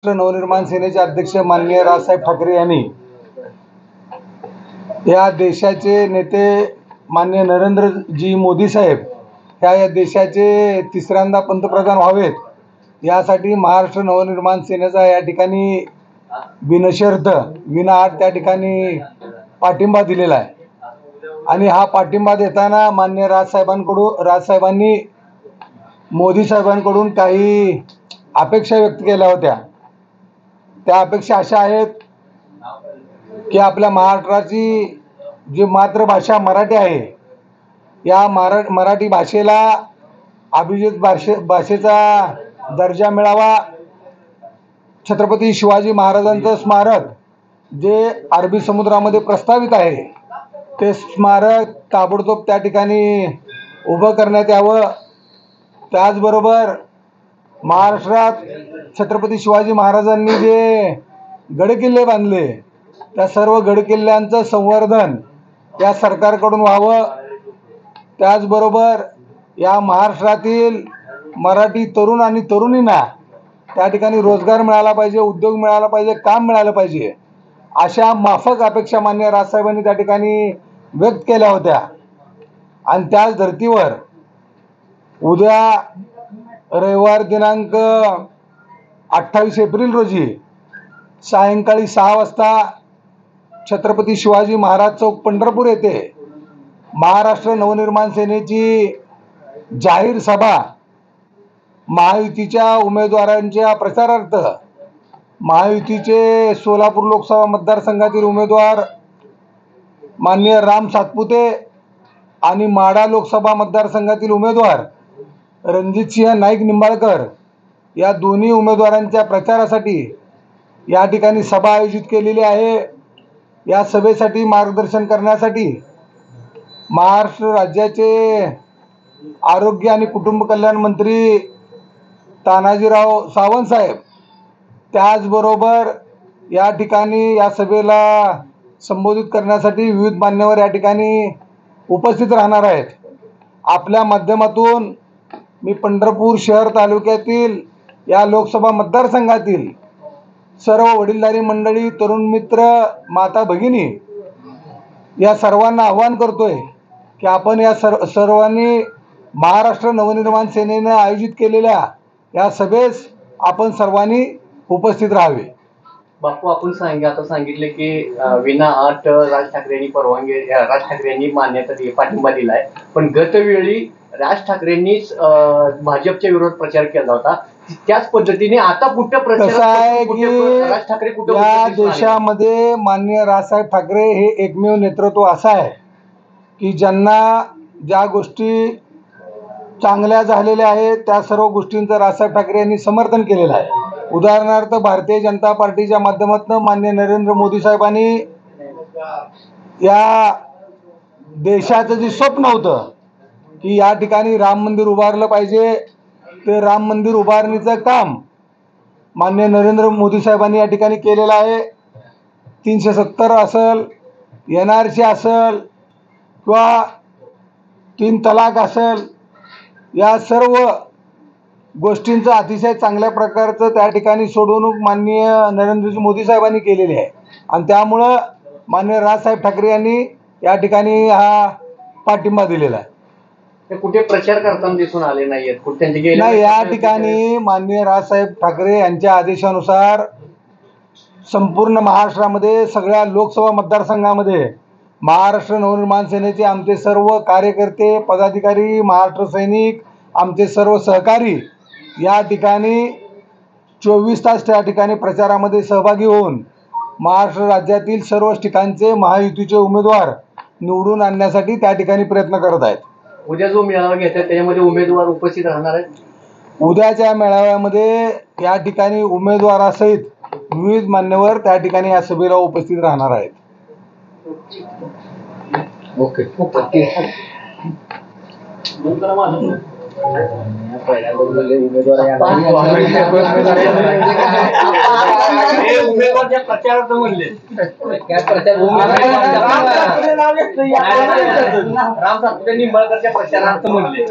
नवनिर्माण सेनेचे अध्यक्ष माननीय राजसाहेब ठाकरे यांनी या देशाचे नेते माननीय नरेंद्रजी मोदी साहेब या देशाचे तिसऱ्यांदा पंतप्रधान व्हावेत यासाठी महाराष्ट्र नवनिर्माण सेनेचा या ठिकाणी बिनशर्त विनाअट त्या ठिकाणी पाठिंबा दिलेला आहे। आणि हा पाठिंबा देताना माननीय राजसाहेबांनी मोदी साहेबांकडून काही अपेक्षा व्यक्त केल्या होत्या। त्या अपेक्षा अशा आहेत की आपल्या महाराष्ट्राची जी मातृभाषा मराठी आहे या मराठी भाषेला अभिजात भाषेचा दर्जा मिळावा। छत्रपती शिवाजी महाराजांचं स्मारक जे अरबी समुद्रामध्ये प्रस्तावित आहे ते स्मारक ताबडतोब त्या ठिकाणी उभं करण्यात यावं। त्याचबरोबर महाराष्ट्रात छत्रपती शिवाजी महाराजांनी जे गडकिल्ले बांधले त्या सर्व गडकिल्ल्यांचं संवर्धन या सरकारकडून व्हावं। त्याचबरोबर या महाराष्ट्रातील मराठी तरुण आणि तरुणींना त्या ठिकाणी रोजगार मिळाला पाहिजे, उद्योग मिळाला पाहिजे, काम मिळालं पाहिजे अशा माफक अपेक्षा माननीय राजसाहेबांनी त्या ठिकाणी व्यक्त केल्या होत्या। आणि त्याच धर्तीवर उद्या रविवार दिनांक 28 एप्रिल रोजी सायंकाळी 6 वाजता छत्रपती शिवाजी महाराज चौक पंढरपूर येथे महाराष्ट्र नवनिर्माण सेनेची जाहीर सभा महायुतीच्या उमेदवारांच्या प्रचारार्थ महायुतीचे सोलापूर लोकसभा मतदारसंघातील उमेदवार माननीय राम सातपुते आणि माढा लोकसभा मतदारसंघातील उमेदवार रणजितसिंह नाईक निंबाळकर या दोन्ही उमेदवारांच्या प्रचारासाठी या ठिकाणी सभा आयोजित केलेली आहे। या सभेसाठी मार्गदर्शन करण्यासाठी महाराष्ट्र राज्याचे आरोग्य आणि कुटुंब कल्याण मंत्री तानाजीराव सावंत साहेब त्याचबरोबर या ठिकाणी या सभेला संबोधित करण्यासाठी विविध मान्यवर या ठिकाणी उपस्थित राहणार आहेत। आपल्या माध्यमातून मी पंढरपूर शहर तालुक्यातील या लोकसभा मतदारसंघातील सर्व वडीलधारी मंडळी, तरुण मित्र, माता भगिनी या सर्वांना आवाहन करतोय की आपण या सर्वांनी महाराष्ट्र नवनिर्माण सेनेने आयोजित केलेल्या या सभेस आपण सर्वांनी उपस्थित राहावे। बापू, आपण आता सांगितले की विनाअट राज ठाकरेंनी मान्यता पाठिंबा दिलाय, पण गतवेळी राज ठाकरेंनीच भाजपच्या विरोधात प्रचार केला होता। त्याच पद्धतीने आता कुठं प्रचार आहे की राज ठाकरे या देशामध्ये माननीय राजसाहेब ठाकरे हे एकमेव नेतृत्व असं आहे की ज्यांना ज्या गोष्टी चांगल्या झालेल्या आहेत त्या सर्व गोष्टींचं राजसाहेब ठाकरे यांनी समर्थन केलेलं आहे। उदाहरणार्थ भारतीय जनता पार्टीच्या माध्यमातून माननीय नरेंद्र मोदी साहेबांनी या देशाचं जे स्वप्न होतं की या ठिकाणी राम मंदिर उभारलं पाहिजे ते राम मंदिर उभारणीचं काम माननीय नरेंद्र मोदी साहेबांनी या ठिकाणी केलेलं आहे। 370 असेल, NRC असेल किंवा 3 तलाक असेल, या सर्व गोष्टींचं अतिशय चांगल्या प्रकारचं त्या ठिकाणी सोडवणूक माननीय नरेंद्रजी मोदी साहेबांनी केलेली आहे। आणि त्यामुळं माननीय राजसाहेब ठाकरे यांनी या ठिकाणी हा पाठिंबा दिलेला आहे। ते कुठे प्रचार करताना दिसून आले नाहीत, कुठे नाही, या ठिकाणी माननीय राजसाहेब ठाकरे यांच्या आदेशानुसार संपूर्ण महाराष्ट्रामध्ये सगळ्या लोकसभा मतदारसंघामध्ये महाराष्ट्र नवनिर्माण सेनेचे आमचे सर्व कार्यकर्ते, पदाधिकारी, महाराष्ट्र सैनिक, आमचे सर्व सहकारी या ठिकाणी 24 तास त्या ठिकाणी प्रचारामध्ये सहभागी होऊन महाराष्ट्र राज्यातील सर्व ठिकाणचे महायुतीचे उमेदवार निवडून आणण्यासाठी त्या ठिकाणी प्रयत्न करत आहेत। उद्या जो मेळावा घेतात त्याच्यामध्ये उमेदवार उपस्थित राहणार आहेत। उद्याच्या मेळाव्यामध्ये या ठिकाणी उमेदवारासहित विविध मान्यवर त्या ठिकाणी या सभेला उपस्थित राहणार आहेत। ओके। उमेदवार प्रचारार्थ म्हणले राम सातपुते निंबाळकरच्या प्रचारार्थ म्हणले